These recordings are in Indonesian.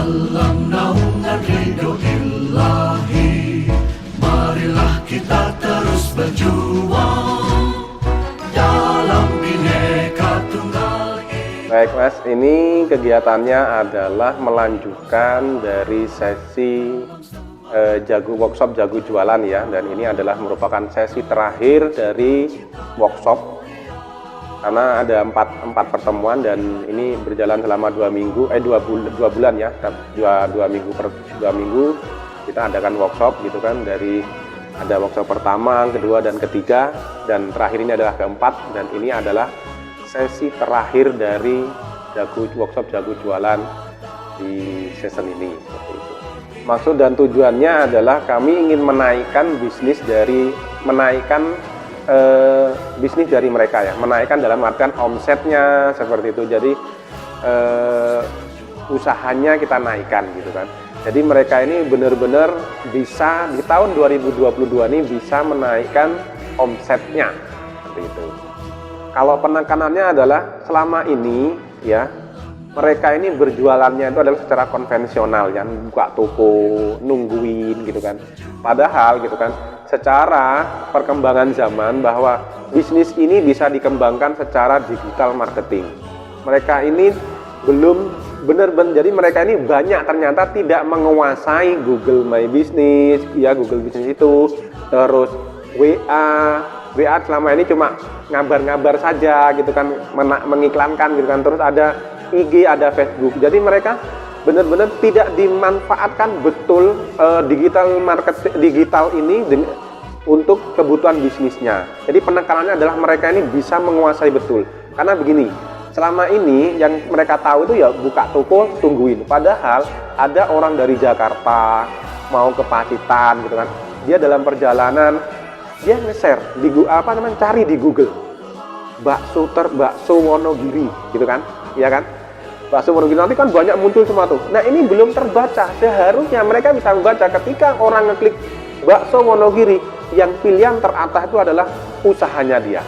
dalam naungan ridho ilahi. Marilah kita terus berjuang dalam Bhinneka Tunggal Ika. Baik Mas, ini kegiatannya adalah melanjutkan dari sesi workshop jago jualan ya, dan ini adalah merupakan sesi terakhir dari workshop karena ada empat pertemuan dan ini berjalan selama 2 bulan ya, dua minggu kita adakan workshop gitu kan, dari ada workshop pertama, kedua dan ketiga, dan terakhir ini adalah keempat, dan ini adalah sesi terakhir dari workshop jago jualan di season ini seperti itu. Maksud dan tujuannya adalah kami ingin menaikkan bisnis dari mereka ya, menaikkan dalam artian omsetnya seperti itu. Jadi usahanya kita naikkan gitu kan. Jadi mereka ini benar-benar bisa di tahun 2022 ini bisa menaikkan omsetnya seperti itu. Kalau penekanannya adalah selama ini ya, mereka ini berjualannya itu adalah secara konvensional, yang buka toko, nungguin gitu kan. Padahal gitu kan, secara perkembangan zaman bahwa bisnis ini bisa dikembangkan secara digital marketing. Mereka ini belum benar-benar, jadi mereka ini banyak ternyata tidak menguasai Google My Business, ya Google Business itu, terus WA selama ini cuma ngabar-ngabar saja gitu kan, mengiklankan gitu kan, terus ada IG, ada Facebook. Jadi mereka benar-benar tidak dimanfaatkan betul digital ini untuk kebutuhan bisnisnya. Jadi penekanannya adalah mereka ini bisa menguasai betul. Karena begini, selama ini yang mereka tahu itu ya buka toko, tungguin. Padahal ada orang dari Jakarta mau ke Pacitan gitu kan. Dia dalam perjalanan dia nge-share cari di Google bakso Wonogiri gitu kan, iya kan? Bakso Wonogiri nanti kan banyak muncul semua tuh. Nah ini belum terbaca. Seharusnya mereka bisa membaca ketika orang ngeklik bakso Wonogiri, yang pilihan teratas itu adalah usahanya dia.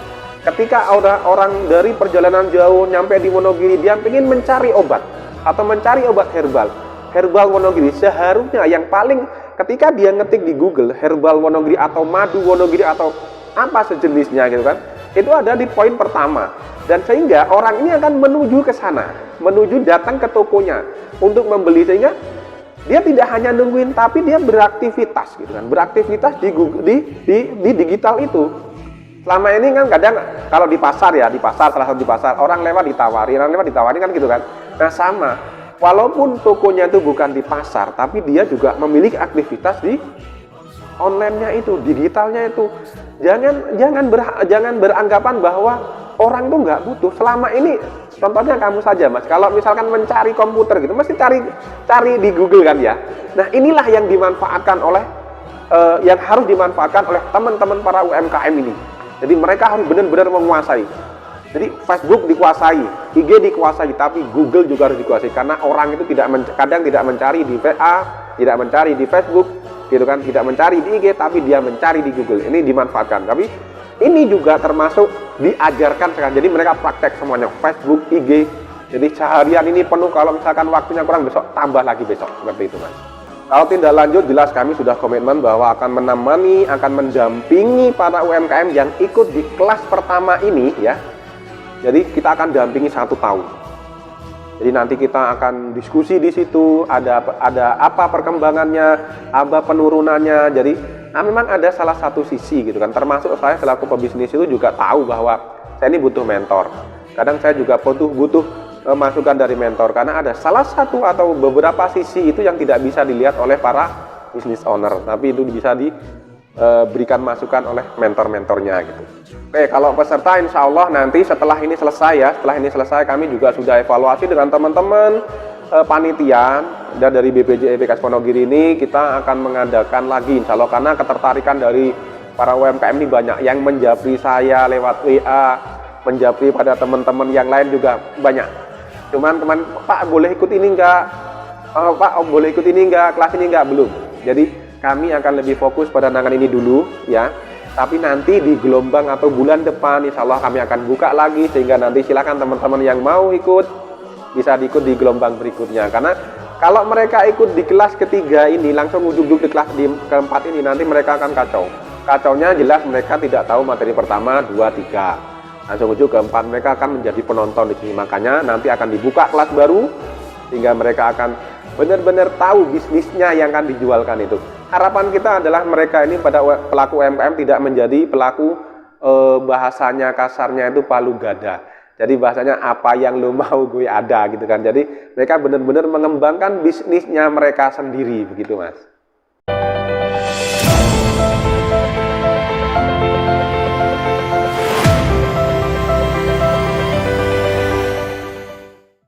Ketika orang dari perjalanan jauh nyampe di Wonogiri, dia ingin mencari obat atau mencari obat herbal Wonogiri, seharusnya yang paling ketika dia ngetik di Google herbal Wonogiri atau madu Wonogiri atau apa sejenisnya gitu kan, itu ada di poin pertama. Dan sehingga orang ini akan menuju ke sana, datang ke tokonya untuk membeli, sehingga dia tidak hanya nungguin tapi dia beraktivitas gitu kan, beraktivitas di digital itu. Selama ini kan kadang kalau di pasar ya, salah satu di pasar, orang lewat ditawari kan gitu kan. Nah sama, walaupun tokonya itu bukan di pasar, tapi dia juga memiliki aktivitas di online-nya itu, digitalnya itu. Jangan beranggapan bahwa orang tuh nggak butuh. Selama ini, contohnya kamu saja Mas, kalau misalkan mencari komputer gitu, mesti cari di Google kan ya. Nah inilah yang dimanfaatkan oleh, yang harus dimanfaatkan oleh teman-teman para UMKM ini. Jadi mereka harus benar-benar menguasai. Jadi Facebook dikuasai, IG dikuasai, tapi Google juga harus dikuasai. Karena orang itu kadang tidak mencari di VA, tidak mencari di Facebook, gitu kan, tidak mencari di IG, tapi dia mencari di Google. Ini dimanfaatkan. Tapi ini juga termasuk diajarkan sekarang. Jadi mereka praktek semuanya, Facebook, IG. Jadi seharian ini penuh, kalau misalkan waktunya kurang besok, tambah lagi besok, seperti itu Mas. Kalau tindak lanjut, jelas kami sudah komitmen bahwa akan menemani, akan mendampingi para UMKM yang ikut di kelas pertama ini ya. Jadi kita akan dampingi 1 tahun. Jadi nanti kita akan diskusi di situ, ada apa perkembangannya, apa penurunannya. Jadi memang ada salah satu sisi gitu kan. Termasuk saya selaku pebisnis itu juga tahu bahwa saya ini butuh mentor. Kadang saya juga butuh masukan dari mentor, karena ada salah satu atau beberapa sisi itu yang tidak bisa dilihat oleh para business owner, tapi itu bisa diberikan masukan oleh mentor-mentornya gitu. Oke, kalau peserta insya Allah nanti setelah ini selesai kami juga sudah evaluasi dengan teman-teman panitia dan dari BPJ EPK Wonogiri ini, kita akan mengadakan lagi insya Allah, karena ketertarikan dari para UMKM ini banyak yang menjapri saya lewat WA, menjapri pada teman-teman yang lain juga banyak. Cuman teman, Pak boleh ikut ini enggak? Pak boleh ikut ini enggak? Kelas ini enggak? Belum. Jadi kami akan lebih fokus pada nangan ini dulu ya. Tapi nanti di gelombang atau bulan depan insya Allah kami akan buka lagi, sehingga nanti silakan teman-teman yang mau ikut bisa diikut di gelombang berikutnya. Karena Kalau mereka ikut di kelas ketiga ini, langsung ujuk-ujuk di kelas keempat ini, nanti mereka akan kacau. Kacaunya jelas mereka tidak tahu materi pertama, 2, 3. Langsung ujuk keempat, mereka akan menjadi penonton di sini. Makanya nanti akan dibuka kelas baru, sehingga mereka akan benar-benar tahu bisnisnya yang akan dijualkan itu. Harapan kita adalah mereka ini pada pelaku UMKM tidak menjadi pelaku bahasanya kasarnya itu palu gada. Jadi bahasanya apa yang lo mau gue ada gitu kan. Jadi mereka benar-benar mengembangkan bisnisnya mereka sendiri begitu Mas.